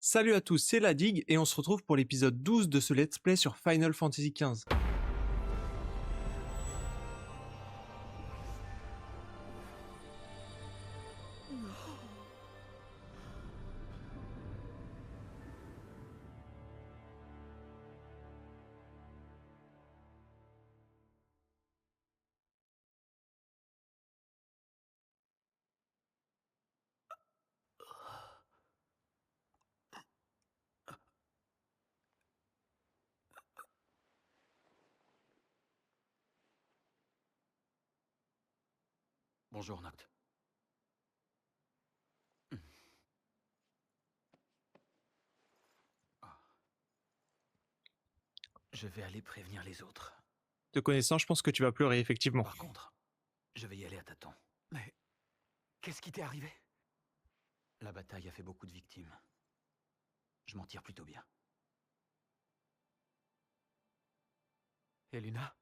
Salut à tous, c'est Ladig et on se retrouve pour l'épisode 12 de ce let's play sur Final Fantasy XV. Bonjour, Noct. Je vais aller prévenir les autres. Te connaissant, je pense que tu vas pleurer, effectivement. Par contre, je vais y aller à tâtons. Mais qu'est-ce qui t'est arrivé? La bataille a fait beaucoup de victimes. Je m'en tire plutôt bien. Et Luna?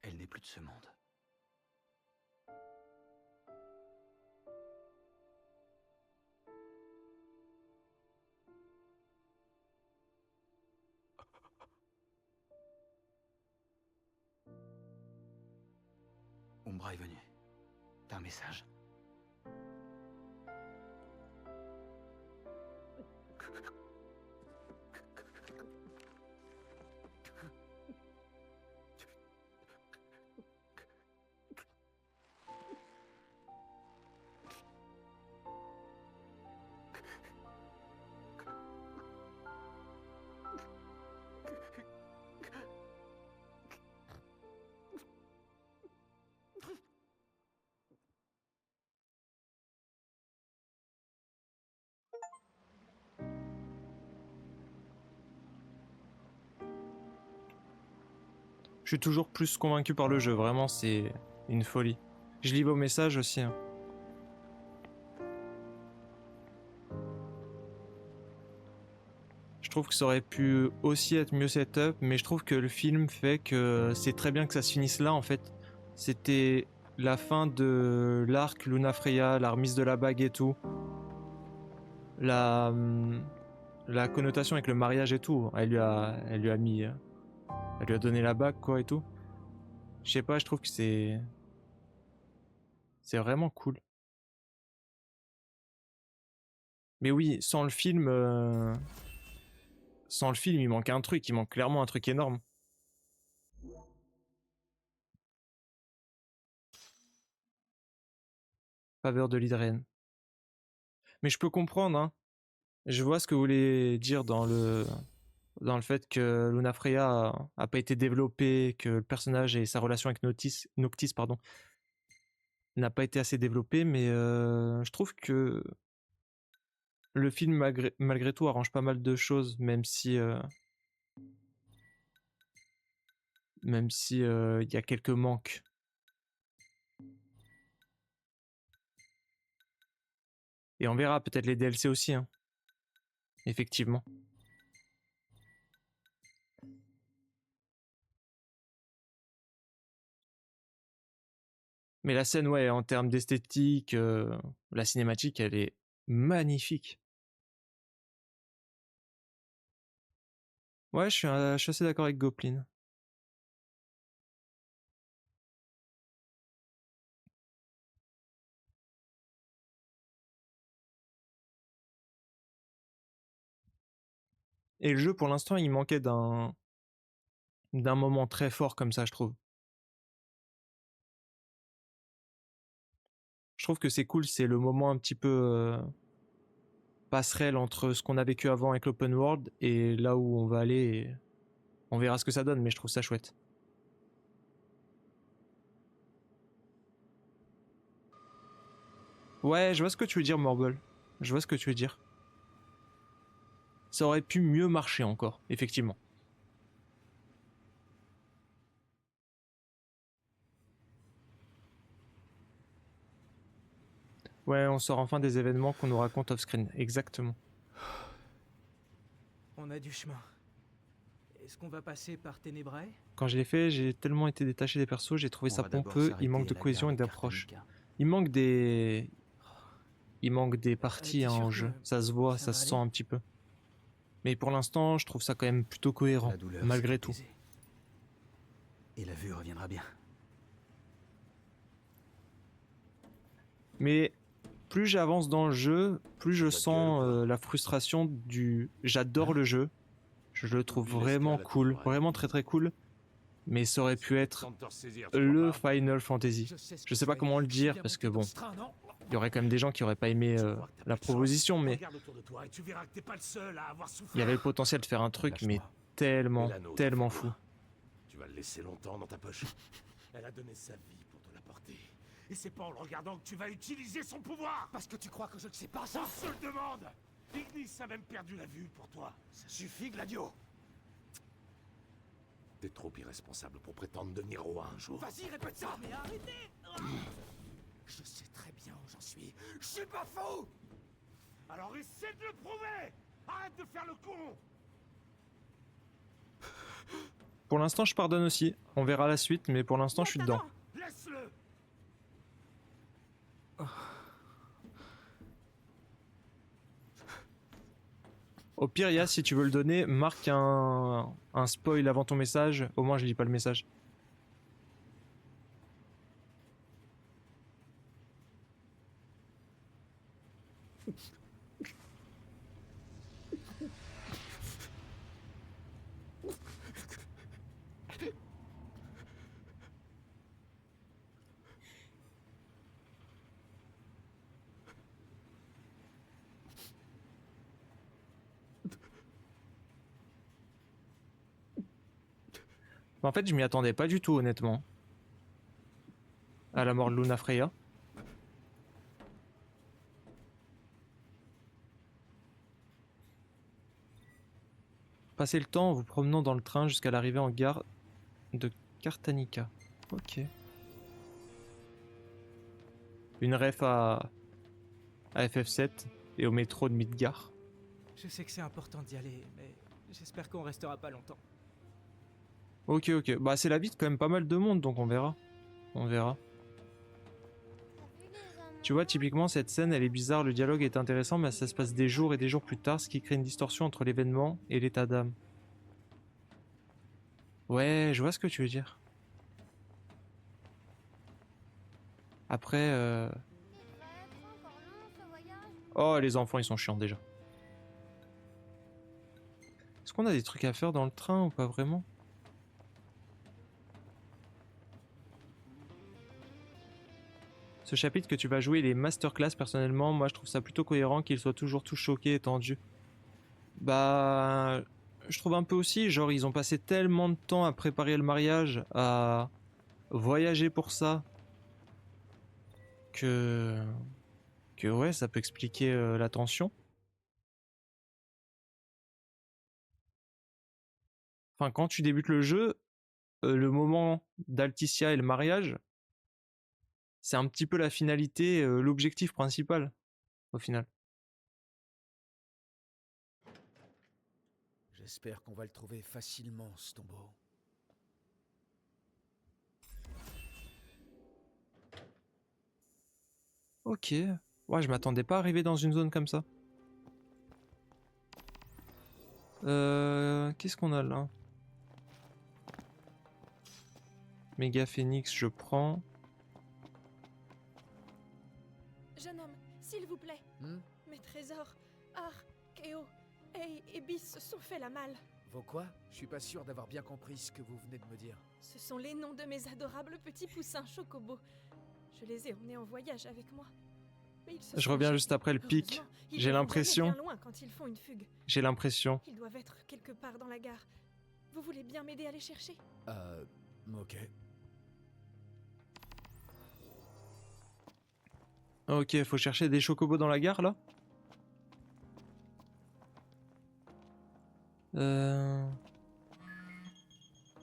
Elle n'est plus de ce monde. Umbra est venue. T'as un message? Je suis toujours plus convaincu par le jeu, vraiment c'est une folie. Je lis vos messages aussi. Je trouve que ça aurait pu aussi être mieux setup, mais je trouve que le film fait que c'est très bien que ça se finisse là en fait. C'était la fin de l'arc Luna Freya, la remise de la bague et tout. La connotation avec le mariage et tout, elle lui a mis... Elle lui a donné la bague quoi et tout. Je sais pas, je trouve que c'est vraiment cool. Mais oui, sans le film, il manque un truc, il manque clairement un truc énorme. Faveur de l'Hydrène. Mais je peux comprendre, hein. Je vois ce que vous voulez dire dans le fait que Luna Freya a pas été développé, que le personnage et sa relation avec Noctis pardon, n'a pas été assez développé, mais je trouve que le film malgré tout arrange pas mal de choses, même si il y a quelques manques. Et on verra peut-être les DLC aussi, hein. Effectivement. Mais la scène, ouais, en termes d'esthétique, la cinématique, elle est magnifique. Ouais, je suis assez d'accord avec Goplin. Et le jeu, pour l'instant, il manquait d'un moment très fort comme ça, je trouve. Je trouve que c'est cool, c'est le moment un petit peu passerelle entre ce qu'on a vécu avant avec l'open world et là où on va aller. Et on verra ce que ça donne, mais je trouve ça chouette. Ouais, je vois ce que tu veux dire, Morble. Je vois ce que tu veux dire. Ça aurait pu mieux marcher encore, effectivement. Ouais, on sort enfin des événements qu'on nous raconte off-screen, exactement. On a du chemin. Est-ce qu'on va passer par Ténébrae? Quand je l'ai fait, j'ai tellement été détaché des persos, j'ai trouvé On ça va d'abord pompeux, il manque s'arrêter de à la gare cohésion et de d'approche. Cartonica. Il manque des... Il manque des parties t'es hein, sûr en que jeu. Ça se voit, ça ça va se aller sent un petit peu. Mais pour l'instant, je trouve ça quand même plutôt cohérent, La douleur malgré s'est tout. apaisée. Et la vue reviendra bien. Mais plus j'avance dans le jeu, plus je Pas de gueule, sens quoi. la frustration du... J'adore Hein? le jeu. Je le trouve Oublie vraiment l'escalade, cool, toujours vraiment rien. très très cool. Mais ça aurait pu C'était être temps de te ressaisir, tu le crois pas Final Fantasy. Je sais pas comment le dire parce que bon, il y aurait quand même des gens qui auraient pas aimé Tu vois que t'as la pas de chance. proposition, mais Regarde autour de toi et tu verras que t'es pas le seul à avoir souffert. il y avait le potentiel de faire un truc, mais Lâche-moi. Et tellement, l'anneau, t'en tellement fais fou. quoi? Tu vas le laisser longtemps dans ta poche. Elle a donné sa vie pour te l'apporter. Et c'est pas en le regardant que tu vas utiliser son pouvoir. Parce que tu crois que je ne sais pas ça? On se le demande. Ignis a même perdu la vue pour toi. Ça suffit, Gladio. T'es trop irresponsable pour prétendre devenir roi un jour. Vas-y, répète ça. Mais arrêtez. Je sais très bien où j'en suis. Je suis pas fou. Alors essaie de le prouver. Arrête de faire le con. Pour l'instant, je pardonne aussi. On verra la suite, mais pour l'instant, je suis dedans. Laisse-le. Au pire, Yas, si tu veux le donner, marque un spoil avant ton message. Au moins, je lis pas le message. En fait, je m'y attendais pas du tout, honnêtement. À la mort de Luna Freya. Passez le temps en vous promenant dans le train jusqu'à l'arrivée en gare de Cartanica. Ok. Une ref à FF7 et au métro de Midgar. Je sais que c'est important d'y aller, mais j'espère qu'on restera pas longtemps. Ok, ok. Bah, c'est la vie de quand même pas mal de monde, donc on verra. On verra. Tu vois, typiquement, cette scène, elle est bizarre, le dialogue est intéressant, mais ça se passe des jours et des jours plus tard, ce qui crée une distorsion entre l'événement et l'état d'âme. Ouais, je vois ce que tu veux dire. Après, oh, les enfants, ils sont chiants déjà. Est-ce qu'on a des trucs à faire dans le train ou pas vraiment? Ce chapitre que tu vas jouer, il est masterclass personnellement. Moi, je trouve ça plutôt cohérent qu'ils soient toujours tous choqués et tendus. Bah, je trouve un peu aussi, genre, ils ont passé tellement de temps à préparer le mariage, à voyager pour ça, que ouais, ça peut expliquer la tension. Enfin, quand tu débutes le jeu, le moment d'Alticia et le mariage, c'est un petit peu la finalité, l'objectif principal, au final. J'espère qu'on va le trouver facilement, ce tombeau. Ok. Ouais, je m'attendais pas à arriver dans une zone comme ça. Qu'est-ce qu'on a là? Méga Phoenix, je prends. Jeune homme, s'il vous plaît. Mes trésors, Ar, Keo et Bis se sont fait la malle. Vos quoi? Je suis pas sûr d'avoir bien compris ce que vous venez de me dire. Ce sont les noms de mes adorables petits poussins chocobos. Je les ai emmenés en voyage avec moi. Mais ils se Je sont reviens échappés. juste après le pic. Heureusement, ils J'ai ne vont l'impression. jamais bien loin quand ils font une fugue. J'ai l'impression. Ils doivent être quelque part dans la gare. Vous voulez bien m'aider à les chercher? Ok. Ok, faut chercher des chocobos dans la gare là.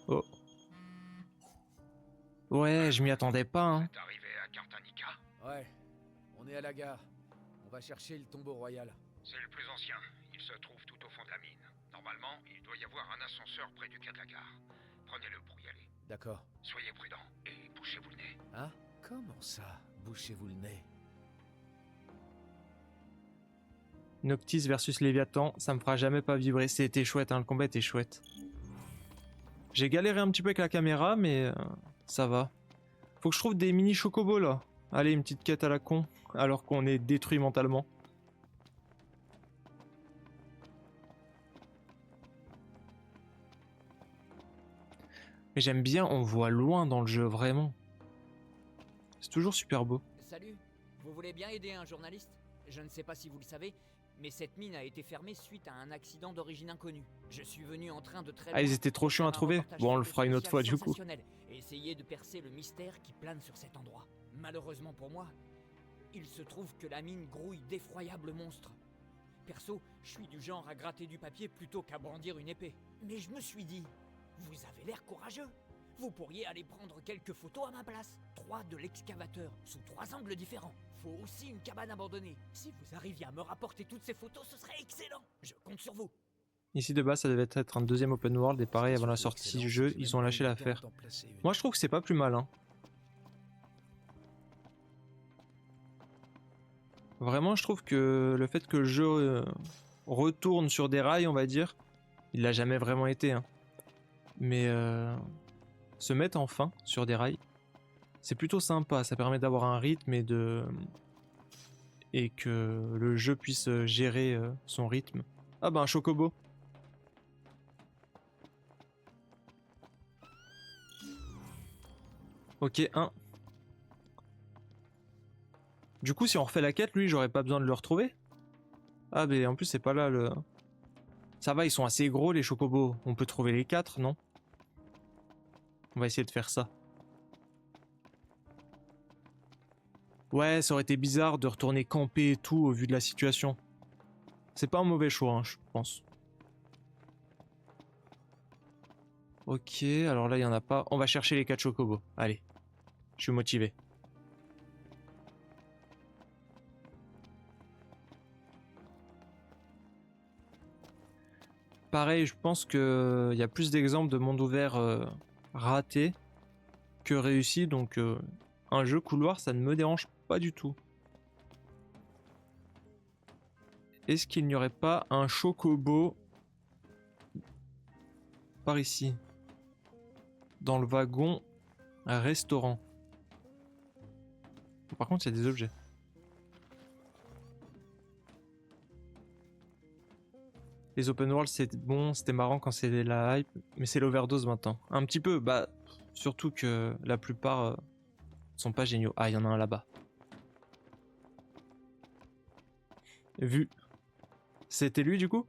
Oh. Ouais, je m'y attendais pas. Hein. Vous êtes arrivé à Cartanica? Ouais, on est à la gare. On va chercher le tombeau royal. C'est le plus ancien. Il se trouve tout au fond de la mine. Normalement, il doit y avoir un ascenseur près du quai de la gare. Prenez-le pour y aller. D'accord. Soyez prudent et bouchez-vous le nez. Hein? Comment ça? Bouchez-vous le nez. Noctis versus Léviathan, ça me fera jamais pas vibrer. C'était chouette, hein, le combat était chouette. J'ai galéré un petit peu avec la caméra, mais ça va. Faut que je trouve des mini chocobos là. Allez, une petite quête à la con, alors qu'on est détruit mentalement. Mais j'aime bien, on voit loin dans le jeu, vraiment. C'est toujours super beau. Salut, vous voulez bien aider un journaliste? Je ne sais pas si vous le savez, mais cette mine a été fermée suite à un accident d'origine inconnue. Je suis venu en train de très Ah, ils loin étaient trop pour chiants à faire un trouver. reportage Bon, on le photo fera une autre fois spécial du coup. sensationnel et essayer de percer le mystère qui plane sur cet endroit. Malheureusement pour moi, il se trouve que la mine grouille d'effroyables monstres. Perso, je suis du genre à gratter du papier plutôt qu'à brandir une épée. Mais je me suis dit, vous avez l'air courageux. Vous pourriez aller prendre quelques photos à ma place. 3 de l'excavateur, sous 3 angles différents. Faut aussi une cabane abandonnée. Si vous arriviez à me rapporter toutes ces photos, ce serait excellent. Je compte sur vous. Ici de base, ça devait être un deuxième open world et pareil, avant la sortie du jeu, ils ont lâché l'affaire. Moi, je trouve que c'est pas plus mal, hein. Vraiment, je trouve que le fait que le jeu retourne sur des rails, on va dire, il l'a jamais vraiment été, hein. Mais se mettre enfin sur des rails, c'est plutôt sympa. Ça permet d'avoir un rythme et que le jeu puisse gérer son rythme. Ah bah un chocobo. Ok, 1. Du coup, si on refait la quête, lui, j'aurais pas besoin de le retrouver. Ah, mais en plus, c'est pas là le... Ça va, ils sont assez gros, les chocobos. On peut trouver les 4, non? On va essayer de faire ça. Ouais, ça aurait été bizarre de retourner camper et tout au vu de la situation. C'est pas un mauvais choix, hein, je pense. Ok, alors là, il y en a pas. On va chercher les 4 chocobos. Allez, je suis motivé. Pareil, je pense qu'il y a plus d'exemples de monde ouvert ratés que réussis, donc un jeu couloir, ça ne me dérange pas du tout. Est-ce qu'il n'y aurait pas un chocobo par ici? Dans le wagon restaurant. Par contre, il y a des objets. Les open world, c'est bon, c'était marrant quand c'était la hype, mais c'est l'overdose maintenant. Un petit peu, bah, surtout que la plupart sont pas géniaux. Ah, il y en a un là-bas. Vu. C'était lui du coup?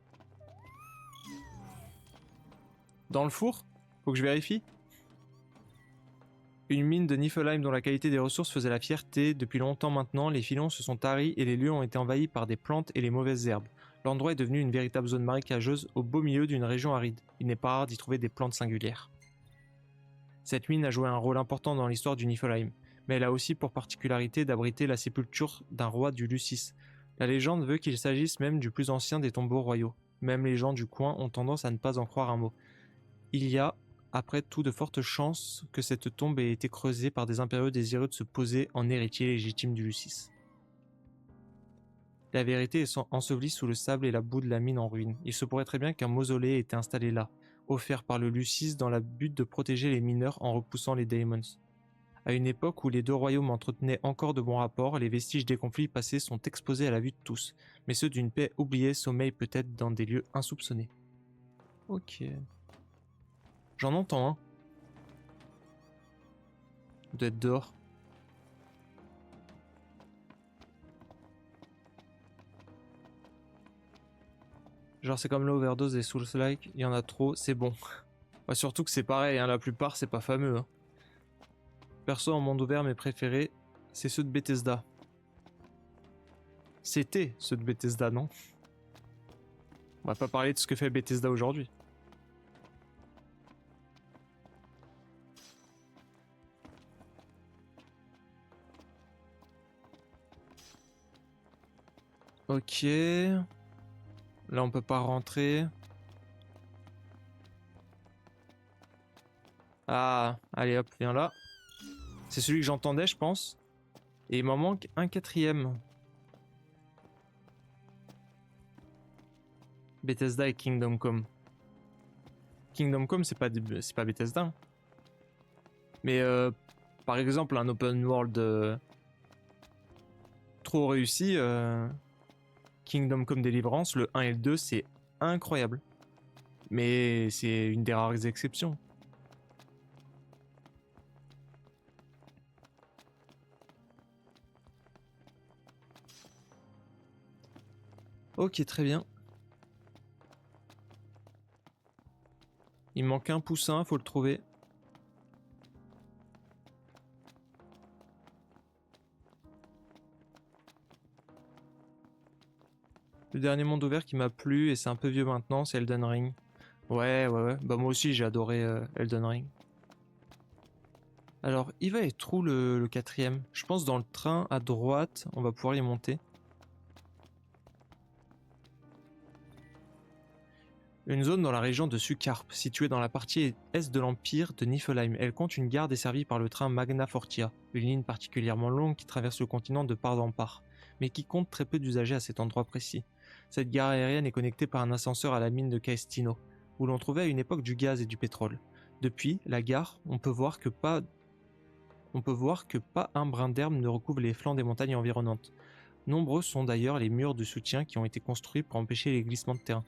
Dans le four? Faut que je vérifie. Une mine de Niflheim dont la qualité des ressources faisait la fierté. Depuis longtemps maintenant, les filons se sont taris et les lieux ont été envahis par des plantes et les mauvaises herbes. L'endroit est devenu une véritable zone marécageuse au beau milieu d'une région aride. Il n'est pas rare d'y trouver des plantes singulières. Cette mine a joué un rôle important dans l'histoire du Niflheim, mais elle a aussi pour particularité d'abriter la sépulture d'un roi du Lucis. La légende veut qu'il s'agisse même du plus ancien des tombeaux royaux. Même les gens du coin ont tendance à ne pas en croire un mot. Il y a, après tout, de fortes chances que cette tombe ait été creusée par des impériaux désireux de se poser en héritier légitime du Lucis. La vérité est ensevelie sous le sable et la boue de la mine en ruine. Il se pourrait très bien qu'un mausolée ait été installé là, offert par le Lucis dans le but de protéger les mineurs en repoussant les Daemons. À une époque où les deux royaumes entretenaient encore de bons rapports, les vestiges des conflits passés sont exposés à la vue de tous, mais ceux d'une paix oubliée sommeillent peut-être dans des lieux insoupçonnés. Ok. J'en entends un. Il doit être dehors. Genre c'est comme l'overdose des Souls-like, il y en a trop, c'est bon. Ouais, surtout que c'est pareil, hein, la plupart c'est pas fameux. Hein. Perso en monde ouvert, mes préférés, c'est ceux de Bethesda. C'était ceux de Bethesda, non? On va pas parler de ce que fait Bethesda aujourd'hui. Ok. Là on peut pas rentrer. Ah, allez hop, viens là. C'est celui que j'entendais, je pense. Et il m'en manque un quatrième. Bethesda et Kingdom Come. Kingdom Come, c'est pas Bethesda. Hein. Mais par exemple, un open world trop réussi, Kingdom Come Deliverance, le 1 et le 2, c'est incroyable. Mais c'est une des rares exceptions. Ok, très bien. Il me manque un poussin, faut le trouver. Le dernier monde ouvert qui m'a plu, et c'est un peu vieux maintenant, c'est Elden Ring. Ouais. Bah moi aussi j'ai adoré Elden Ring. Alors, il va être où le quatrième? Je pense dans le train à droite, on va pouvoir y monter. Une zone dans la région de Sukarp, située dans la partie est de l'empire de Niflheim. Elle compte une gare desservie par le train Magna Fortia, une ligne particulièrement longue qui traverse le continent de part en part, mais qui compte très peu d'usagers à cet endroit précis. Cette gare aérienne est connectée par un ascenseur à la mine de Caestino, où l'on trouvait à une époque du gaz et du pétrole. Depuis la gare, on peut voir que pas un brin d'herbe ne recouvre les flancs des montagnes environnantes. Nombreux sont d'ailleurs les murs de soutien qui ont été construits pour empêcher les glissements de terrain.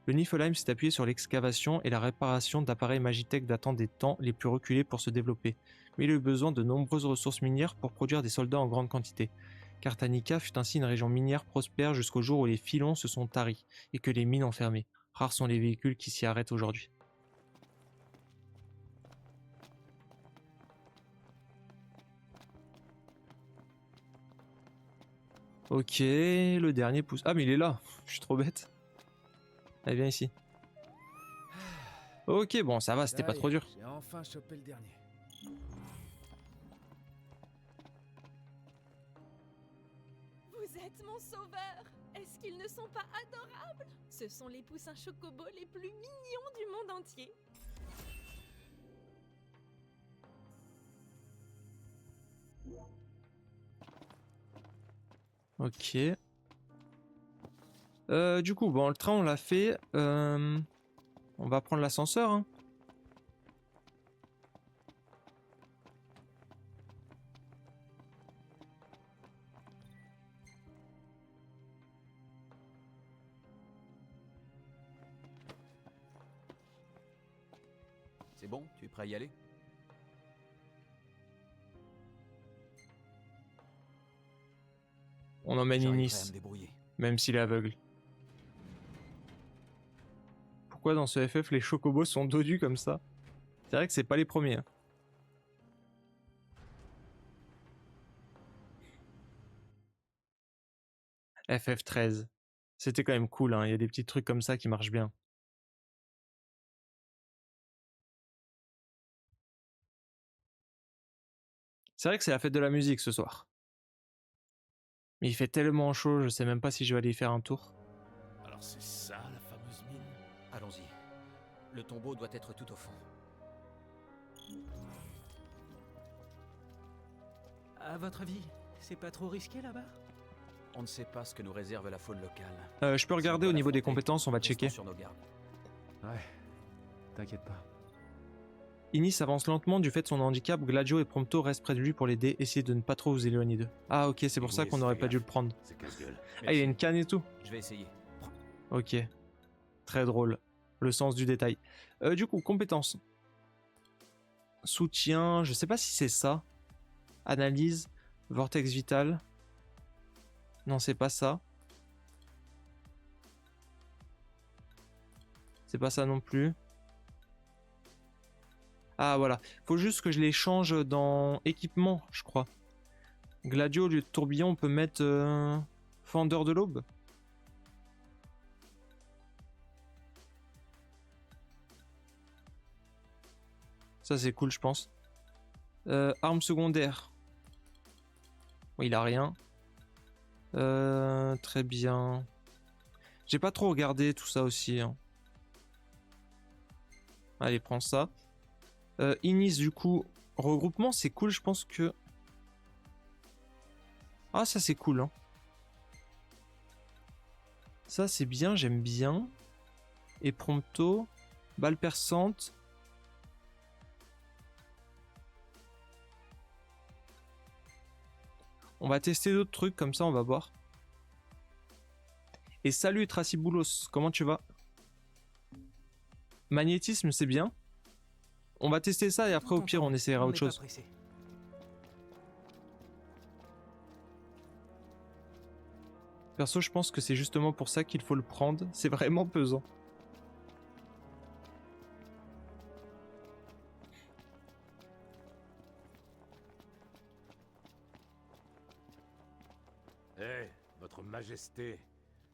Le Niflheim s'est appuyé sur l'excavation et la réparation d'appareils Magitech datant des temps les plus reculés pour se développer, mais il a eu besoin de nombreuses ressources minières pour produire des soldats en grande quantité. Cartanica fut ainsi une région minière prospère jusqu'au jour où les filons se sont taris et que les mines ont fermé. Rares sont les véhicules qui s'y arrêtent aujourd'hui. Ok, le dernier pouce. Ah mais il est là, je suis trop bête. Allez, viens ici. Ok, bon, ça va, c'était pas trop dur. J'ai enfin chopé le dernier. Vous êtes mon sauveur. Est-ce qu'ils ne sont pas adorables? Ce sont les poussins chocobos les plus mignons du monde entier. Ok. Du coup, bon, le train, on l'a fait. On va prendre l'ascenseur. Hein. C'est bon, tu es prêt à y aller? On emmène J'arriverai à Inis, me débrouiller. même s'il est aveugle. Pourquoi dans ce FF, les chocobos sont dodus comme ça? C'est vrai que c'est pas les premiers. Hein. FF13. C'était quand même cool, hein. Il y a des petits trucs comme ça qui marchent bien. C'est vrai que c'est la fête de la musique ce soir. Mais il fait tellement chaud, je sais même pas si je vais aller y faire un tour. Alors c'est ça la fameuse mine? Allons-y. Le tombeau doit être tout au fond. À votre avis, c'est pas trop risqué là-bas? On ne sait pas ce que nous réserve la faune locale. Je peux regarder au niveau des compétences, on va checker. Sur nos gardes. Ouais, t'inquiète pas. Inis avance lentement du fait de son handicap, Gladio et Prompto restent près de lui pour l'aider, essayez de ne pas trop vous éloigner d'eux. Ah ok, c'est pour ça qu'on n'aurait pas dû le prendre. C'est casse-gueule. Ah, il y a une canne et tout. Je vais essayer. Ok. Très drôle. Le sens du détail. Du coup, compétences. Soutien, je sais pas si c'est ça. Analyse, vortex vital. Non, c'est pas ça. C'est pas ça non plus. Ah voilà, faut juste que je les change dans équipement, je crois. Gladio, au lieu de tourbillon, on peut mettre fendeur de l'aube. Ça c'est cool, je pense. Arme secondaire. Oui, il a rien. Très bien. J'ai pas trop regardé tout ça aussi. Hein. Allez, prends ça. Inis, du coup, regroupement, c'est cool. Je pense que Ah, ça c'est cool, hein. Ça c'est bien, j'aime bien. Et prompto, balle perçante. On va tester d'autres trucs comme ça, on va voir. Et salut Traciboulos, comment tu vas? Magnétisme, c'est bien. On va tester ça et après au pire on essaiera autre chose. Perso, je pense que c'est justement pour ça qu'il faut le prendre. C'est vraiment pesant. Hé, votre majesté,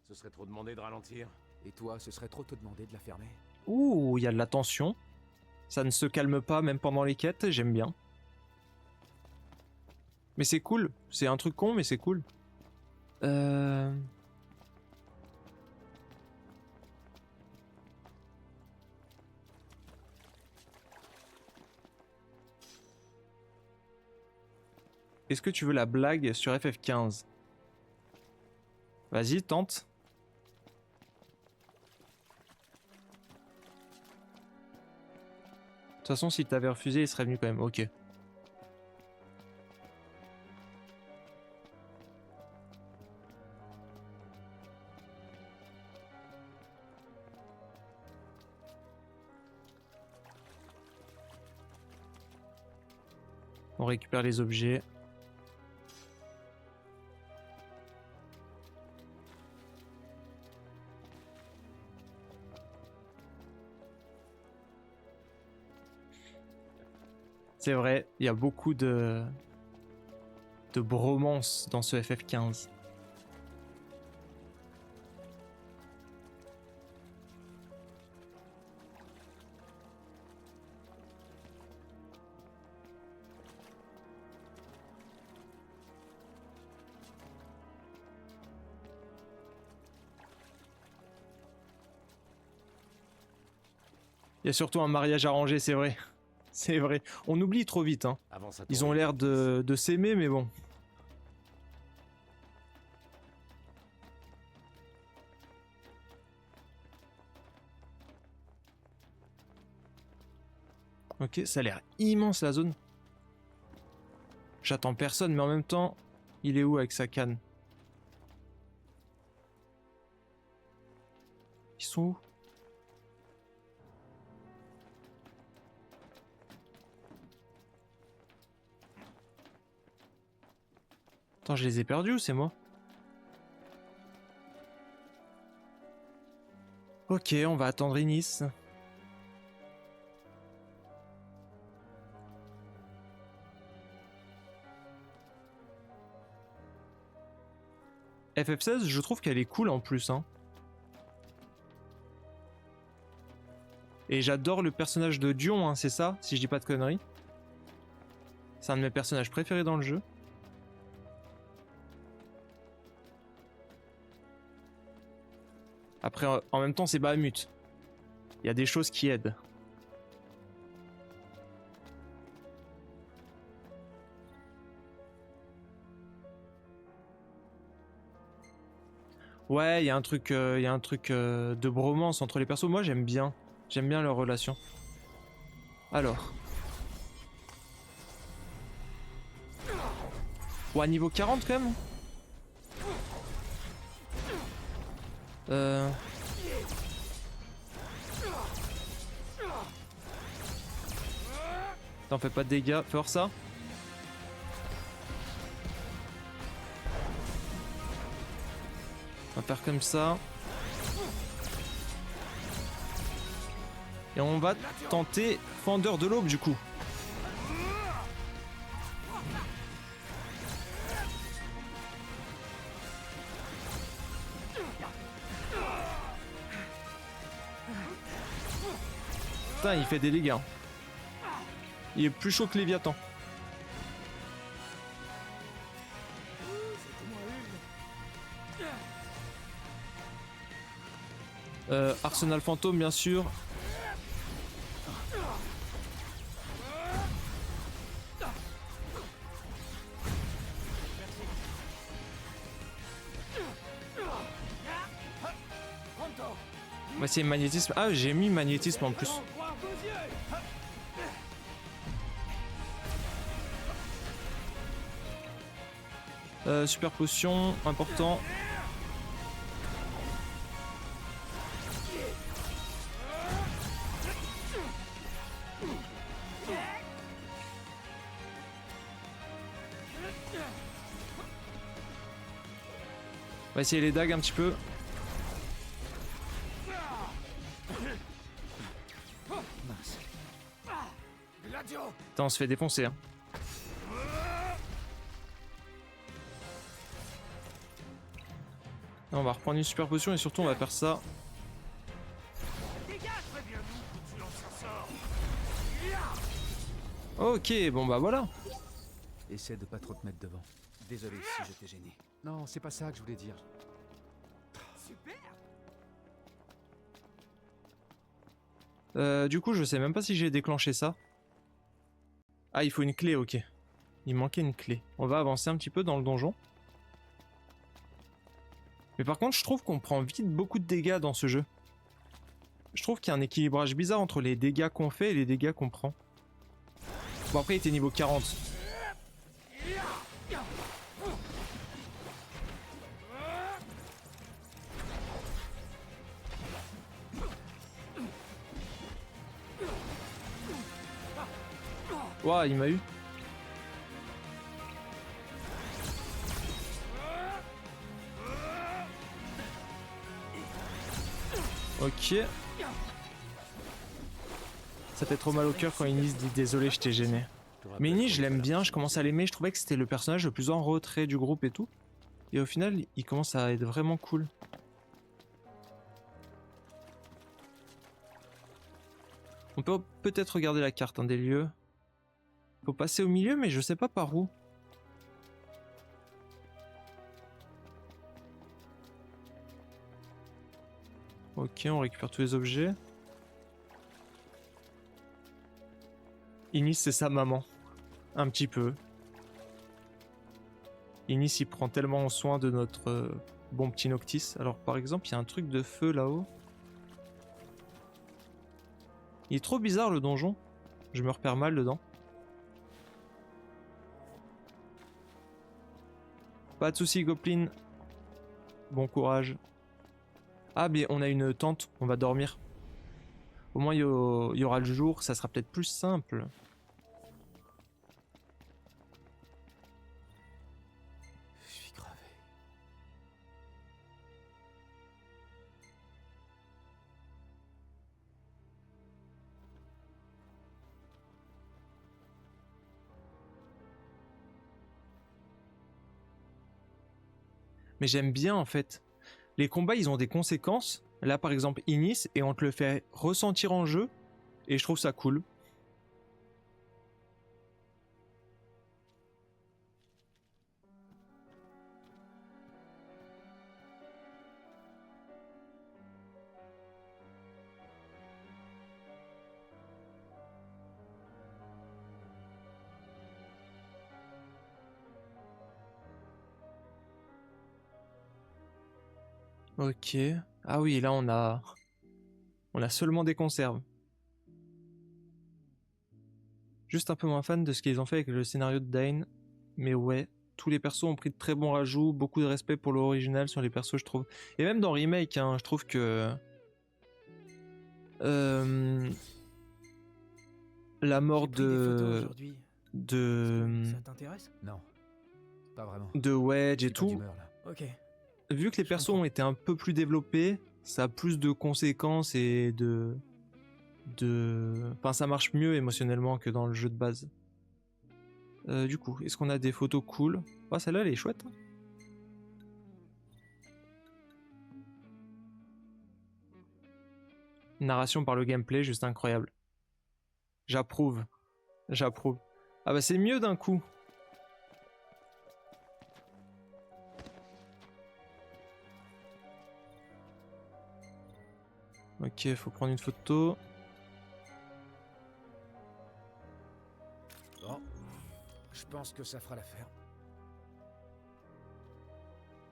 ce serait trop demandé de ralentir. Et toi, ce serait trop te demander de la fermer? Ouh, il y a de la tension. Ça ne se calme pas même pendant les quêtes, j'aime bien. Mais c'est cool. C'est un truc con, mais c'est cool. Est-ce que tu veux la blague sur FF15? Vas-y, tente. De toute façon, s'il t'avait refusé, il serait venu quand même. Ok. On récupère les objets. C'est vrai, il y a beaucoup de bromance dans ce FF15. Il y a surtout un mariage arrangé, c'est vrai. C'est vrai. On oublie trop vite, hein. Avance à ton Ils ont rythme. l'air de s'aimer, mais bon. Ok, ça a l'air immense la zone. J'attends personne, mais en même temps, il est où avec sa canne? Ils sont où? Attends, je les ai perdus ou c'est moi? Ok, on va attendre Inis. FF16, je trouve qu'elle est cool en plus, hein. Et j'adore le personnage de Dion, hein, c'est ça, si je dis pas de conneries. C'est un de mes personnages préférés dans le jeu. Après, en même temps, c'est Bahamut. Il y a des choses qui aident. Ouais, il y a un truc, de bromance entre les persos. Moi, j'aime bien leur relation. Alors. Ouais, niveau 40 quand même. T'en fais pas de dégâts, fais ça. On va faire comme ça. Et on va tenter Fendeur de l'Aube du coup. Putain, il fait des dégâts. Il est plus chaud que Léviathan. Arsenal fantôme, bien sûr. On va essayer magnétisme. Ah, j'ai mis magnétisme en plus. Super potion, important. On va essayer les dagues un petit peu. Putain, on se fait défoncer. Hein. On va reprendre une super potion et surtout on va faire ça. Ok, bon bah voilà. Essaie de pas trop te mettre devant. Désolé si je t'ai gêné. Non, c'est pas ça que je voulais dire. Du coup, je sais même pas si j'ai déclenché ça. Ah, il faut une clé, ok. Il manquait une clé. On va avancer un petit peu dans le donjon. Mais par contre, je trouve qu'on prend vite beaucoup de dégâts dans ce jeu. Je trouve qu'il y a un équilibrage bizarre entre les dégâts qu'on fait et les dégâts qu'on prend. Bon, après, il était niveau 40. Ouah, il m'a eu. Ok. Ça fait trop mal au cœur quand Inis dit désolé, je t'ai gêné. Mais Inis, je l'aime bien, je commence à l'aimer, je trouvais que c'était le personnage le plus en retrait du groupe et tout. Et au final, il commence à être vraiment cool. On peut peut-être regarder la carte des lieux. Faut passer au milieu, mais je sais pas par où. Ok, on récupère tous les objets. Inis, c'est sa maman. Un petit peu. Inis, il prend tellement soin de notre bon petit Noctis. Alors, par exemple, il y a un truc de feu là-haut. Il est trop bizarre, le donjon. Je me repère mal dedans. Pas de soucis, Goblin. Bon courage. Ah, mais on a une tente, on va dormir. Au moins, il y aura le jour, ça sera peut-être plus simple. Je suis crevé. Mais j'aime bien, en fait. Les combats, ils ont des conséquences. Là, par exemple, Inis, et on te le fait ressentir en jeu. Et je trouve ça cool. Ok. Ah oui, là, on a seulement des conserves. Juste un peu moins fan de ce qu'ils ont fait avec le scénario de Dane. Mais ouais, tous les persos ont pris de très bons rajouts, beaucoup de respect pour l'original sur les persos, je trouve. Et même dans Remake, hein, je trouve que... la mort J'ai pris des photos aujourd'hui. Ça t'intéresse? Non, pas vraiment. de Wedge Je et suis pas tout. d'humeur, là. Ok. Vu que les Je persos comprends. ont été un peu plus développés, ça a plus de conséquences et enfin, ça marche mieux émotionnellement que dans le jeu de base. Du coup, est-ce qu'on a des photos cool? Ah, celle-là, elle est chouette. Hein. Narration par le gameplay, juste incroyable. J'approuve. J'approuve. Ah bah c'est mieux d'un coup. Ok, faut prendre une photo. Bon, je pense que ça fera l'affaire.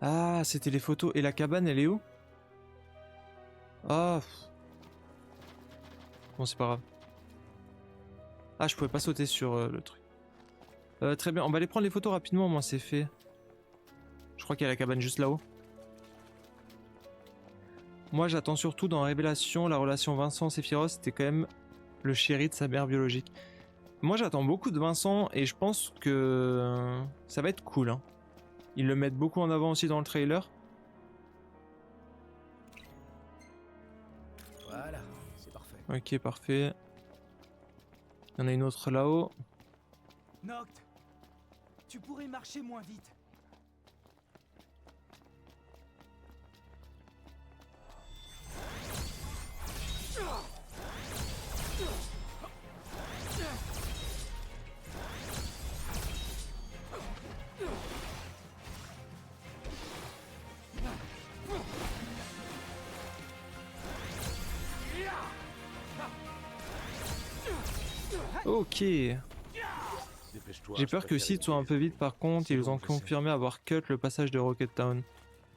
Ah, c'était les photos. Et la cabane, elle est où? Ah. Bon, c'est pas grave. Ah, je pouvais pas sauter sur le truc. Très bien, on va aller prendre les photos rapidement, moi c'est fait. Je crois qu'il y a la cabane juste là-haut. Moi j'attends surtout dans Révélation, la relation Vincent-Sephiroth, c'était quand même le chéri de sa mère biologique. Moi j'attends beaucoup de Vincent et je pense que ça va être cool. Hein. Ils le mettent beaucoup en avant aussi dans le trailer. Voilà, c'est parfait. Ok, parfait. Il y en a une autre là-haut. Noct, tu pourrais marcher moins vite. Ok. Dépêche-toi. J'ai je peur que préfère Sid soit un peu vite par contre, C'est ils bon, ont je sais. confirmé avoir cut le passage de Rocket Town.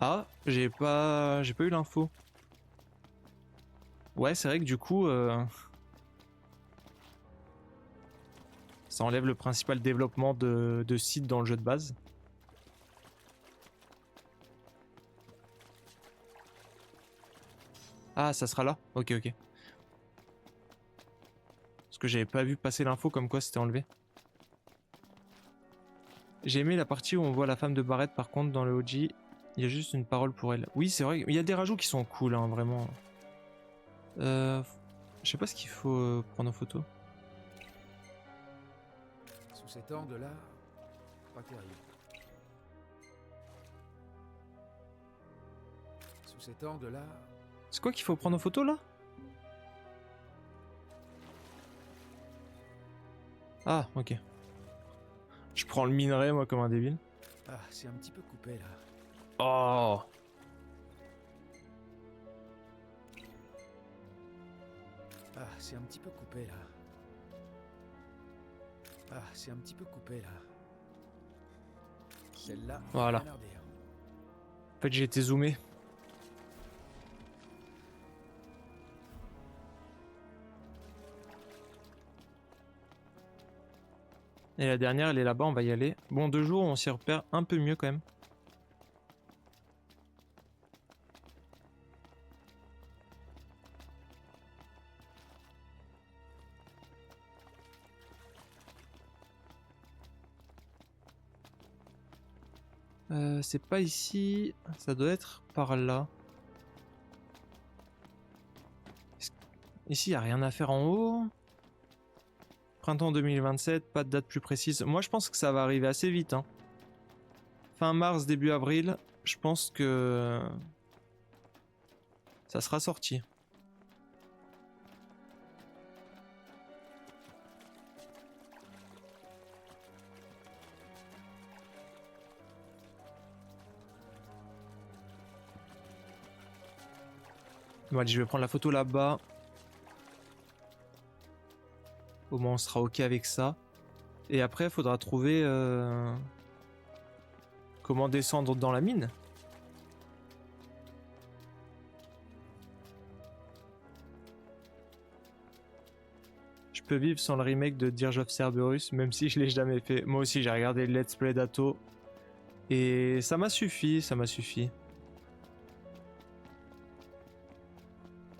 Ah, j'ai pas eu l'info. Ouais, c'est vrai que du coup ça enlève le principal développement de Sid dans le jeu de base. Ah, ça sera là? Ok, ok. Parce que j'avais pas vu passer l'info comme quoi c'était enlevé. J'ai aimé la partie où on voit la femme de Barrett par contre dans le OG. Il y a juste une parole pour elle. Oui, c'est vrai, il y a des rajouts qui sont cool, hein, vraiment. Je sais pas ce qu'il faut prendre en photo. Sous cet angle-là, pas terrible. Sous cet angle-là, C'est quoi qu'il faut prendre en photo là? Ah, ok. Je prends le minerai moi comme un débile. ah, c'est un petit peu coupé là. Oh! Ah, c'est un petit peu coupé là. Ah, c'est un petit peu coupé là. Celle-là, Voilà. rien à redire. En fait, j'ai été zoomé. Et la dernière, elle est là-bas, on va y aller. Bon, 2 jours, on s'y repère un peu mieux quand même. C'est pas ici, ça doit être par là. Ici, il n'y a rien à faire en haut. Printemps 2027, pas de date plus précise. Moi, je pense que ça va arriver assez vite. Hein. Fin mars, début avril, je pense que ça sera sorti. Bon, allez, je vais prendre la photo là-bas. Au moins, on sera ok avec ça. Et après, il faudra trouver comment descendre dans la mine. Je peux vivre sans le remake de Dirge of Cerberus, même si je l'ai jamais fait. Moi aussi, j'ai regardé le Let's Play d'Ato. Et ça m'a suffi, ça m'a suffi.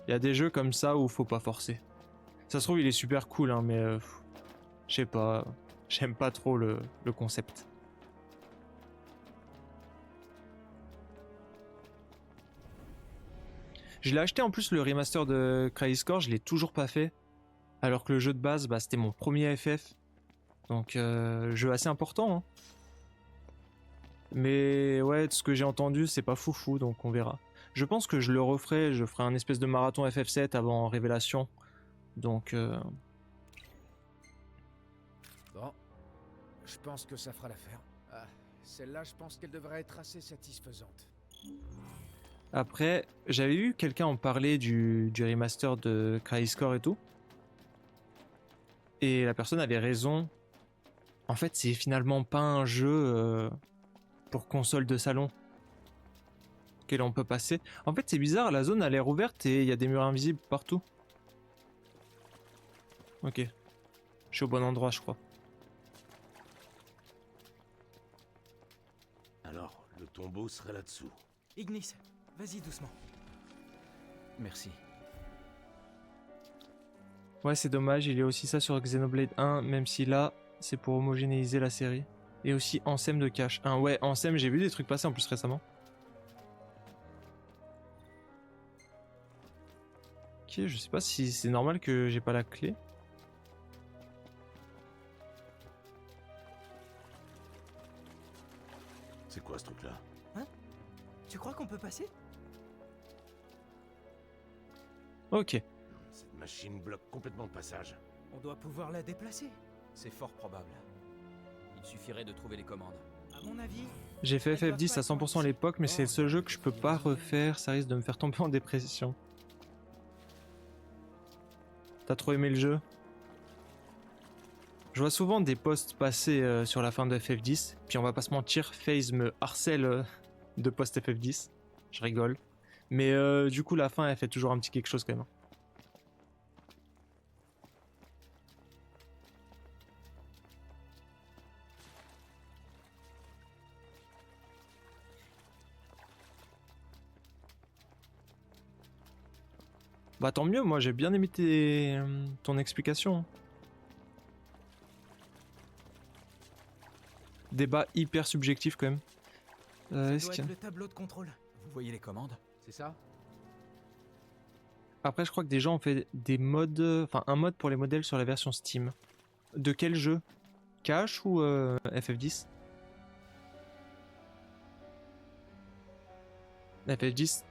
Il y a des jeux comme ça où faut pas forcer. Ça se trouve, il est super cool, hein, mais je sais pas. J'aime pas trop le concept. Je l'ai acheté en plus le remaster de Crisis Core, je l'ai toujours pas fait. Alors que le jeu de base, bah, c'était mon premier FF. Donc jeu assez important. Hein. Mais ouais, de ce que j'ai entendu, c'est pas foufou, donc on verra. Je pense que je le referai, je ferai un espèce de marathon FF7 avant Révélation. Donc Bon, je pense que ça fera l'affaire. Ah, celle-là, je pense qu'elle devrait être assez satisfaisante. après, j'avais vu quelqu'un en parler du remaster de Crisis Core et tout. Et la personne avait raison. En fait, c'est finalement pas un jeu pour console de salon. Ok, là on peut passer. En fait, c'est bizarre, la zone a l'air ouverte et il y a des murs invisibles partout. Ok. Je suis au bon endroit, je crois. Alors, le tombeau serait là-dessous. Ignis, vas-y doucement. Merci. Ouais, c'est dommage, il y a aussi ça sur Xenoblade 1, même si là, c'est pour homogénéiser la série. Et aussi Ansem de cache. Ouais, Ansem, j'ai vu des trucs passer en plus récemment. Ok, je sais pas si c'est normal que j'ai pas la clé. C'est quoi ce truc-là? Tu crois qu'on peut passer? Ok. Cette machine bloque complètement le passage. On doit pouvoir la déplacer. C'est fort probable. Il suffirait de trouver les commandes. À mon avis, J'ai fait FF10 à 100% à l'époque, mais c'est le seul jeu que je peux pas refaire, ça risque de me faire tomber en dépression. T'as trop aimé le jeu? Je vois souvent des posts passer sur la fin de FF10, puis on va pas se mentir, FaZe me harcèle de post FF10. Je rigole. Mais du coup, la fin, elle fait toujours un petit quelque chose quand même. Bah tant mieux, moi j'ai bien aimé ton explication. Débat hyper subjectif quand même. ça Est-ce doit qu'il y être a- le tableau de contrôle. Vous voyez les commandes? C'est ça? Après je crois que des gens ont fait des modes... Enfin un mode pour les modèles sur la version Steam. De quel jeu? Cache ou FF10? FF10.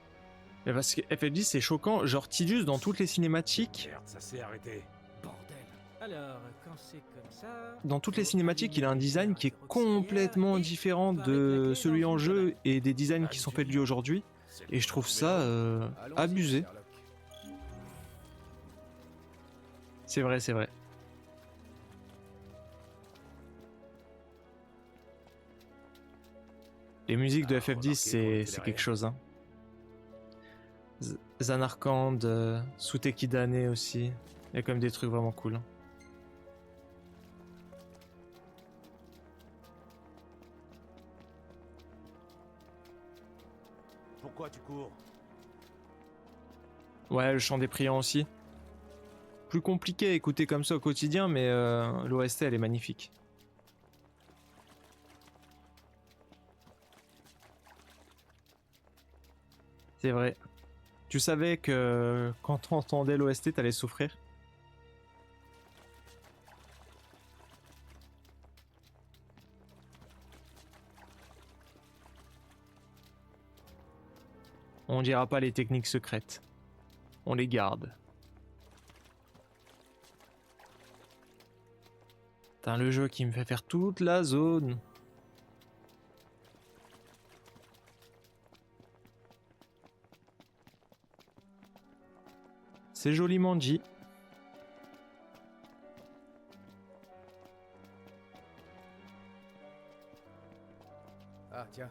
Mais parce que FF10 c'est choquant, genre Tidus dans toutes les cinématiques... Merde, ça s'est arrêté. Bordel. Alors, quand c'est comme ça... Dans toutes les cinématiques, il a un design qui est complètement différent de celui en jeu et des designs qui sont faits de lui aujourd'hui. Et je trouve ça Allons-y, abusé. Sherlock. C'est vrai, c'est vrai. Les musiques de Ah, FF10, remarquez qu'on c'est était quelque derrière. chose. Hein. Zanarkand, Suteki Dane aussi. Il y a quand même des trucs vraiment cool. Hein. Pourquoi tu cours? Ouais, le chant des priants aussi. Plus compliqué à écouter comme ça au quotidien, mais l'OST elle est magnifique. C'est vrai. Tu savais que quand tu entendais l'OST, t'allais souffrir? On dira pas les techniques secrètes. On les garde. Putain, le jeu qui me fait faire toute la zone. C'est joliment dit. Ah tiens,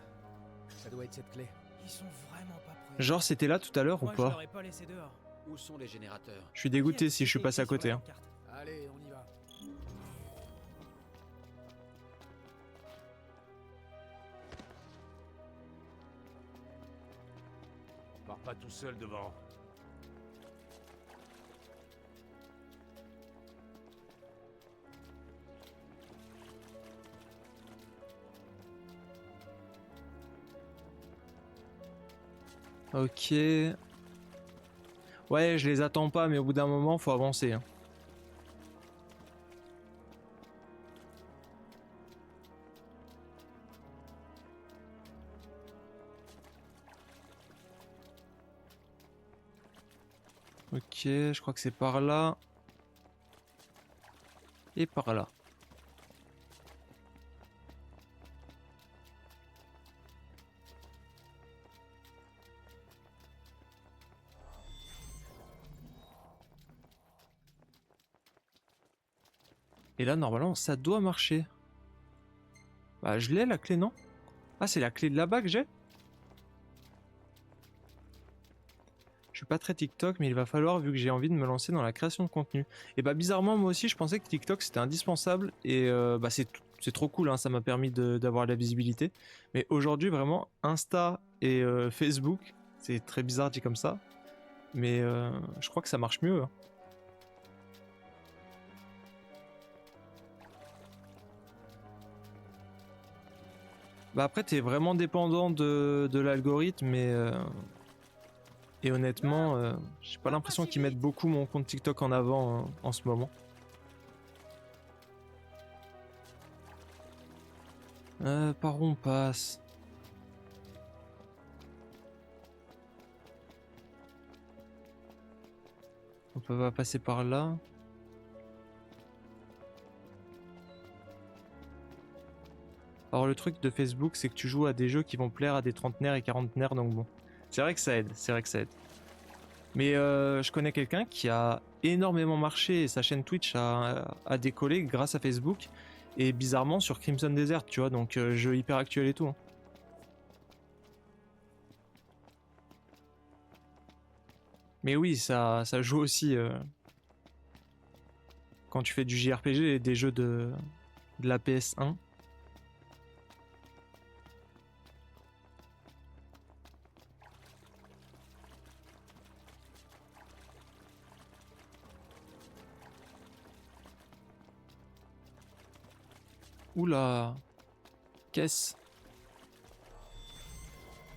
ça doit être cette clé. Ils sont vraiment pas prêts. Genre c'était là tout à l'heure ou Moi, je pas? l'aurais pas laissé dehors. Où sont les générateurs? Je suis dégoûté Regarde, si je suis c'est passé à écrit sur côté. la Hein. carte. Allez, on y va. Pars pas tout seul devant. Ok. Ouais, je les attends pas, mais au bout d'un moment, faut avancer. Hein. Ok, je crois que c'est par là. Et par là. Et là, normalement, ça doit marcher. Bah, je l'ai, la clé, non? Ah, c'est la clé de là-bas que j'ai? Je suis pas très TikTok, mais il va falloir vu que j'ai envie de me lancer dans la création de contenu. Et bah bizarrement, moi aussi, je pensais que TikTok c'était indispensable et bah c'est trop cool, hein, ça m'a permis d'avoir de la visibilité. Mais aujourd'hui, vraiment, Insta et Facebook, c'est très bizarre dit comme ça, mais je crois que ça marche mieux, hein. Bah après, t'es vraiment dépendant de l'algorithme et honnêtement, j'ai pas l'impression qu'ils mettent beaucoup mon compte TikTok en avant en ce moment. Par où on passe? On peut pas passer par là. Alors le truc de Facebook, c'est que tu joues à des jeux qui vont plaire à des trentenaires et quarantenaires, donc bon. C'est vrai que ça aide, c'est vrai que ça aide. Mais je connais quelqu'un qui a énormément marché et sa chaîne Twitch a décollé grâce à Facebook. Et bizarrement sur Crimson Desert, tu vois, donc jeu hyper actuel et tout, hein. Mais oui, ça joue aussi quand tu fais du JRPG et des jeux de la PS1. Oula, qu'est-ce?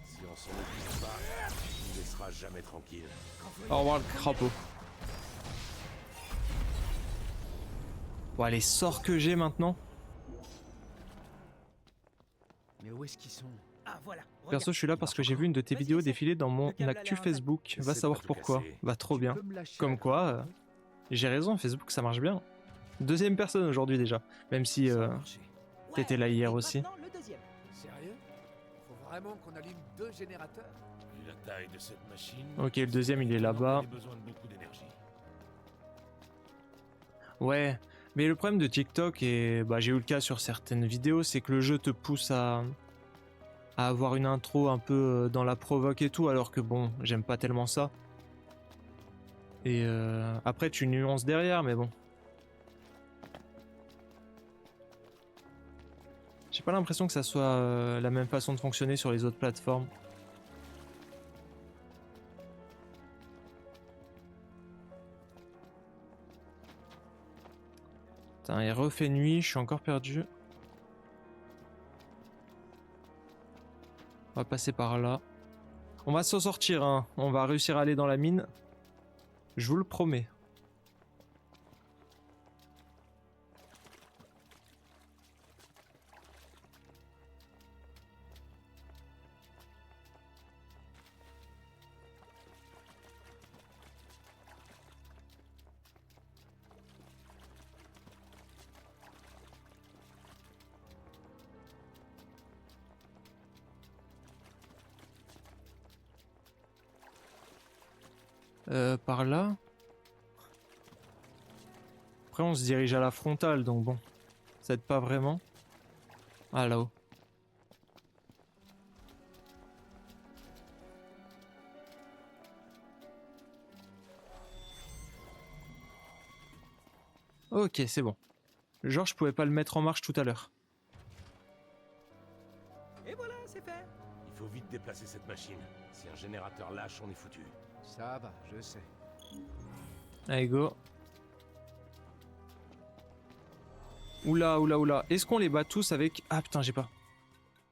Si on s'en occupe pas, tu ne laisseras jamais tranquille. Au revoir le crapaud. Bon, les sorts que j'ai maintenant. Mais où est-ce qu'ils sont? Ah voilà. Perso, je suis là parce que j'ai vu une de tes vidéos défiler dans mon actu Facebook. Va Essaie savoir de pas tout pourquoi. casser. Va trop bien. Tu peux me lâcher Comme la quoi, grenade? j'ai raison, Facebook ça marche bien. Deuxième personne aujourd'hui déjà. Même si Ça a marché. t'étais là hier et aussi. maintenant, le deuxième. Sérieux? Faut vraiment qu'on allume 2 générateurs? Vu la taille de cette machine. Ok, le deuxième il est là-bas. J'ai besoin de beaucoup d'énergie. Ouais, mais le problème de TikTok, et bah, j'ai eu le cas sur certaines vidéos, c'est que le jeu te pousse à avoir une intro un peu dans la provoque et tout, alors que bon, j'aime pas tellement ça. Et après tu nuances derrière, mais bon. J'ai pas l'impression que ça soit la même façon de fonctionner sur les autres plateformes. Putain, il refait nuit, je suis encore perdu. On va passer par là. On va s'en sortir, hein. On va réussir à aller dans la mine. Je vous le promets. Par là. Après on se dirige à la frontale, donc bon. Ça aide pas vraiment. Ah là-haut. Ok, c'est bon. Genre je pouvais pas le mettre en marche tout à l'heure. Et voilà, c'est fait. Il faut vite déplacer cette machine. Si un générateur lâche, on est foutu. Ça va, je sais. Allez, go. Oula, oula, oula. Est-ce qu'on les bat tous avec... Ah putain, j'ai pas.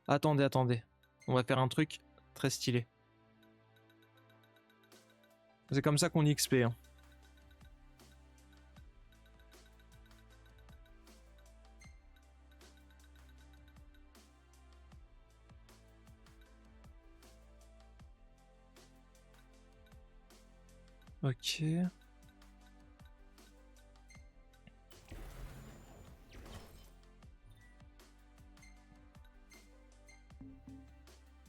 Attendez, attendez. On va faire un truc très stylé. C'est comme ça qu'on XP, hein. Ok.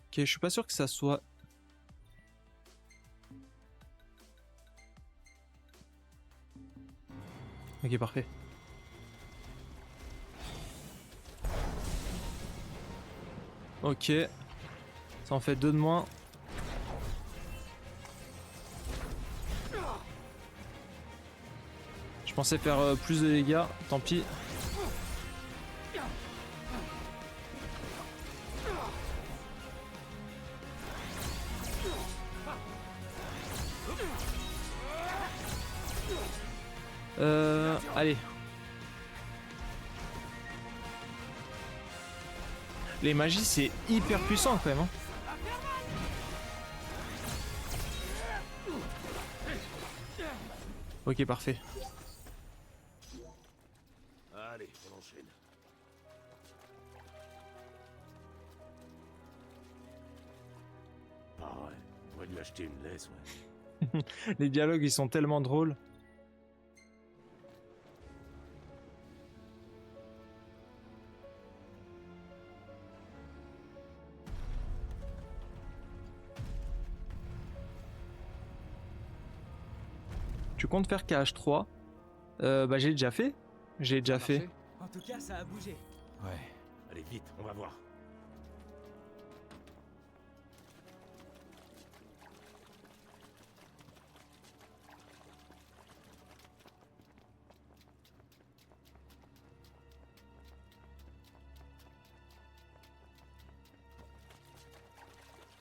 Ok, je suis pas sûr que ça soit... Ok, parfait. Ok. Ça en fait 2 de moins. pensais faire plus de dégâts, tant pis. Allez. Les magies, c'est hyper puissant quand même. Hein. Ok, parfait. Allez, on enchaîne. Ah ouais, on pourrait lui acheter une laisse, ouais. Les dialogues, ils sont tellement drôles. Tu comptes faire KH3? Bah j'ai déjà fait. J'ai déjà fait. Marché? En tout cas, ça a bougé. Ouais. Allez, vite, on va voir.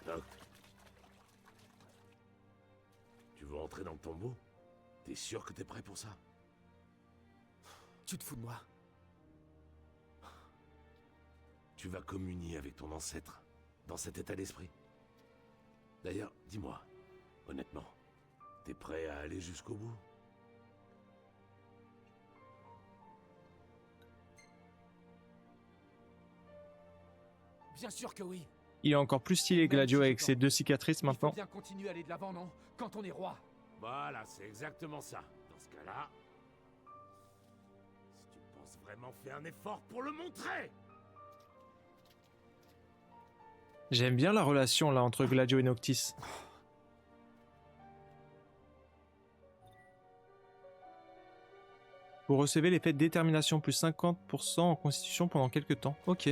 Doc. Tu veux entrer dans le tombeau? T'es sûr que t'es prêt pour ça? Tu te fous de moi. Tu vas communier avec ton ancêtre dans cet état d'esprit. D'ailleurs, dis-moi, honnêtement, t'es prêt à aller jusqu'au bout? Bien sûr que oui. Il est encore plus stylé Gladio avec ses 2 cicatrices Il faut maintenant. bien continuer à aller de l'avant, non? Quand on est roi. Voilà, c'est exactement ça. Dans ce cas-là, si tu penses vraiment faire un effort pour le montrer. J'aime bien la relation là entre Gladio et Noctis. Vous recevez l'effet de détermination plus 50% en constitution pendant quelques temps. Ok.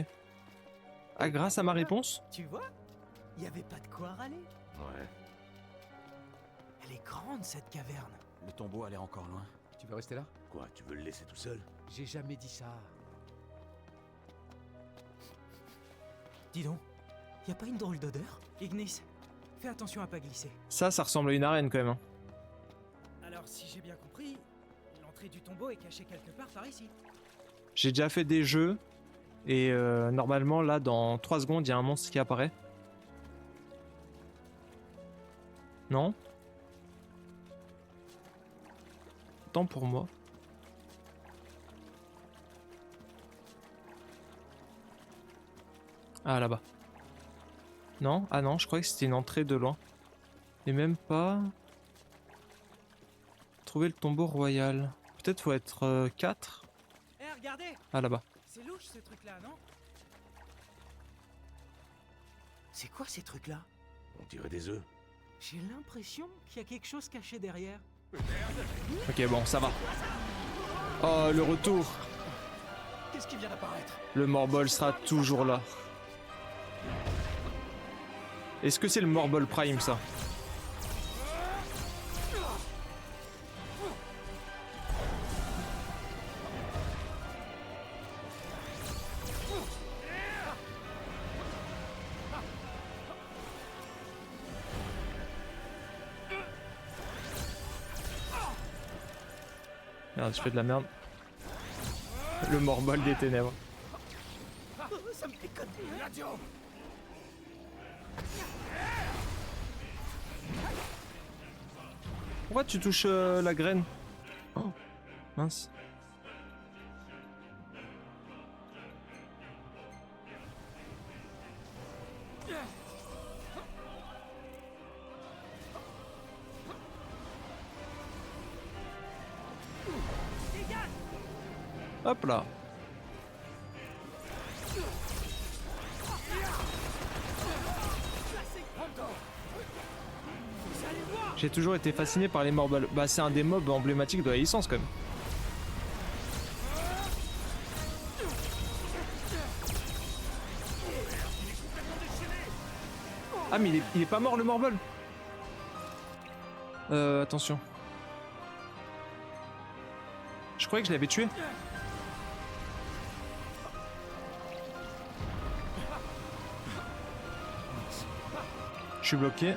Ah, grâce à ma réponse? Tu vois? Il y avait pas de quoi râler. Ouais. Elle est grande cette caverne. Le tombeau a l'air encore loin. Tu veux rester là? Quoi, tu veux le laisser tout seul? J'ai jamais dit ça. Dis donc, y a pas une drôle d'odeur? Ignis, fais attention à pas glisser. Ça ressemble à une arène quand même. Hein. Alors si j'ai bien compris, l'entrée du tombeau est cachée quelque part par ici. J'ai déjà fait des jeux. Et normalement là dans 3 secondes il y a un monstre qui apparaît. Non? Tant pour moi. Ah là-bas. Non? Ah non, je croyais que c'était une entrée de loin. Et même pas... Trouver le tombeau royal. Peut-être faut être 4. Eh, regardez! Ah là-bas. C'est louche ce truc-là, non? C'est quoi ces trucs-là? On dirait des œufs. J'ai l'impression qu'il y a quelque chose caché derrière. Ok, bon, ça va. Oh, le retour. Qu'est-ce qui vient d'apparaître? Le Morbol sera toujours là. Est-ce que c'est le Morbol Prime, ça? Merde, je fais de la merde. Le Morbol des ténèbres. Ça me déconne. Pourquoi tu touches la graine? Oh, mince. Hop là. J'ai toujours été fasciné par les Morbol. Bah c'est un des mobs emblématiques de la licence quand même. Ah mais il est pas mort le Morbol. Je croyais que je l'avais tué. Je suis bloqué.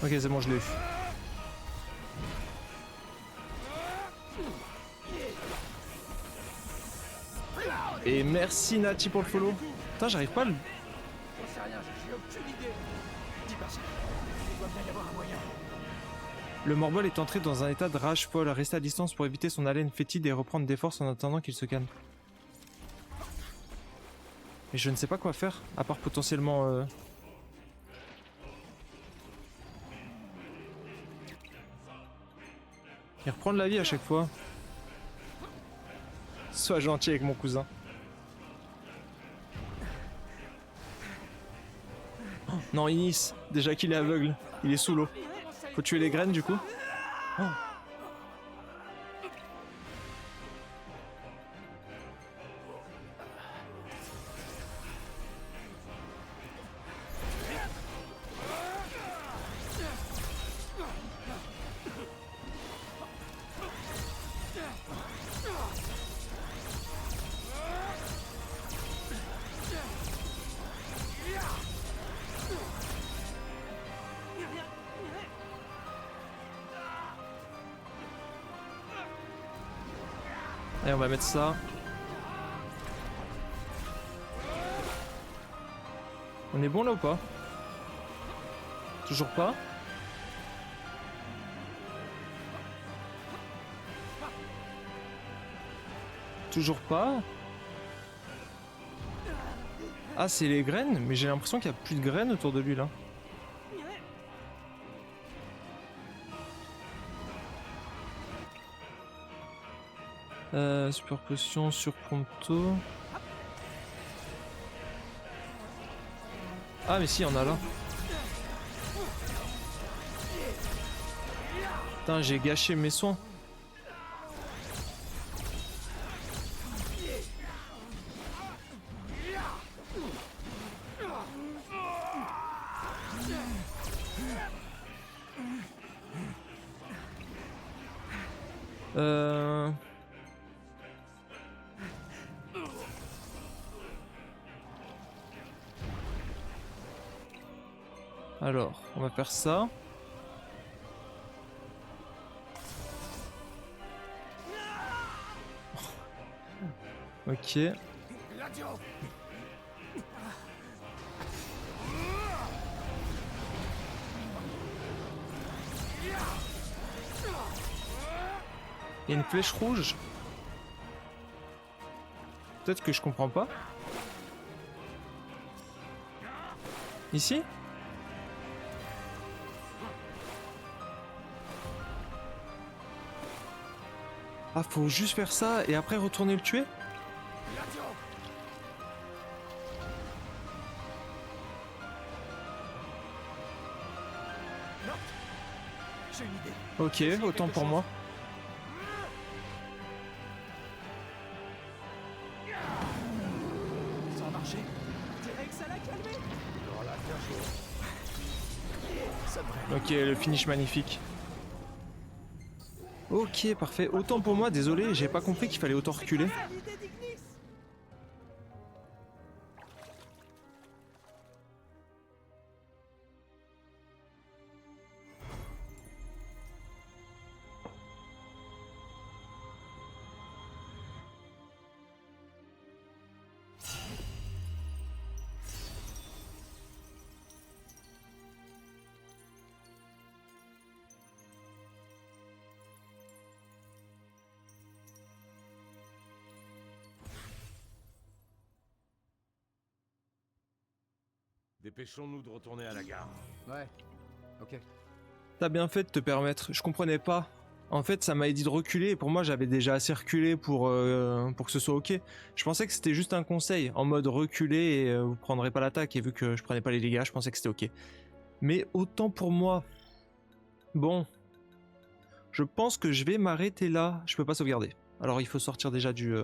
Ok, c'est bon, je l'ai eu. Et merci Nati pour le follow. Putain, j'arrive pas à le... J'en sais rien, j'ai aucune idée. Dis pas ça. Il doit bien y avoir un moyen. Le Morbol est entré dans un état de rage folle. Rester à distance pour éviter son haleine fétide et reprendre des forces en attendant qu'il se calme. Et je ne sais pas quoi faire, à part potentiellement... Il reprend de la vie à chaque fois. Sois gentil avec mon cousin. Oh, non, Inis, déjà qu'il est aveugle, il est sous l'eau. Faut tuer les graines du coup. Oh. Allez, on va mettre ça. On est bon là ou pas? Toujours pas? Toujours pas? Ah, c'est les graines? Mais j'ai l'impression qu'il n'y a plus de graines autour de lui là. Super potion, sur prompto. Ah mais si, il y en a là. Putain, j'ai gâché mes soins. Alors, on va faire ça. Ok. Il y a une flèche rouge. Peut-être que je comprends pas. Ici ? Ah, faut juste faire ça et après retourner le tuer? Ok, autant pour moi. Ça a marché. On dirait que ça l'a calmé. Voilà, bien joué. Ça devrait. Ok, le finish magnifique. Ok, parfait. Autant pour moi, désolé, j'ai pas compris qu'il fallait autant reculer. Dépêchons-nous de retourner à la gare. Ouais. Ok. T'as bien fait de te permettre, je comprenais pas. En fait, ça m'a dit de reculer et pour moi, j'avais déjà assez reculé pour que ce soit ok. Je pensais que c'était juste un conseil, en mode reculer et vous prendrez pas l'attaque. Et vu que je prenais pas les dégâts, je pensais que c'était ok. Mais autant pour moi. Bon. Je pense que je vais m'arrêter là. Je peux pas sauvegarder. Alors il faut sortir déjà du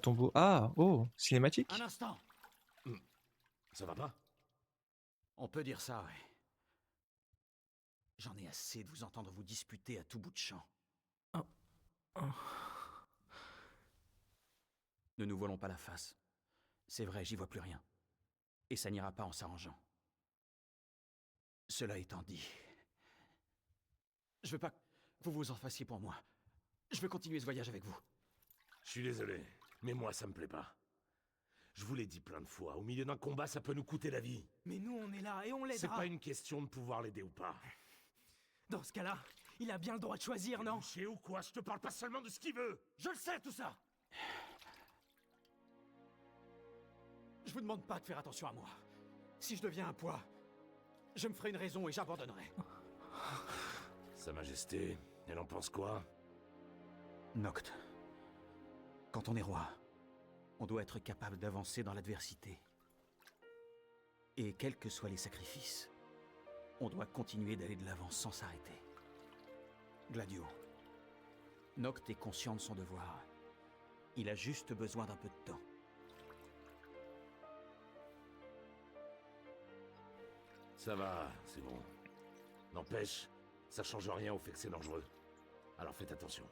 tombeau. Ah, oh, cinématique. Un instant. Ça va pas? On peut dire ça, ouais. J'en ai assez de vous entendre vous disputer à tout bout de champ. Ne nous voilons pas la face. C'est vrai, j'y vois plus rien. Et ça n'ira pas en s'arrangeant. Cela étant dit, je veux pas que vous vous en fassiez pour moi. Je veux continuer ce voyage avec vous. Je suis désolé, mais moi ça me plaît pas. Je vous l'ai dit plein de fois, au milieu d'un combat ça peut nous coûter la vie. Mais nous, on est là et on C'est l'aidera. pas une question de pouvoir l'aider ou pas. Dans ce cas-là, il a bien le droit de choisir, non? Chez ou quoi? Je te parle pas seulement de ce qu'il veut. Je le sais tout ça. Je vous demande pas de faire attention à moi. Si je deviens un poids, je me ferai une raison et j'abandonnerai. Sa Majesté, elle en pense quoi? Noct. Quand on est roi, on doit être capable d'avancer dans l'adversité. Et quels que soient les sacrifices, on doit continuer d'aller de l'avant sans s'arrêter. Gladio. Noct est conscient de son devoir. Il a juste besoin d'un peu de temps. Ça va, c'est bon. N'empêche, ça change rien au fait que c'est dangereux. Alors faites attention.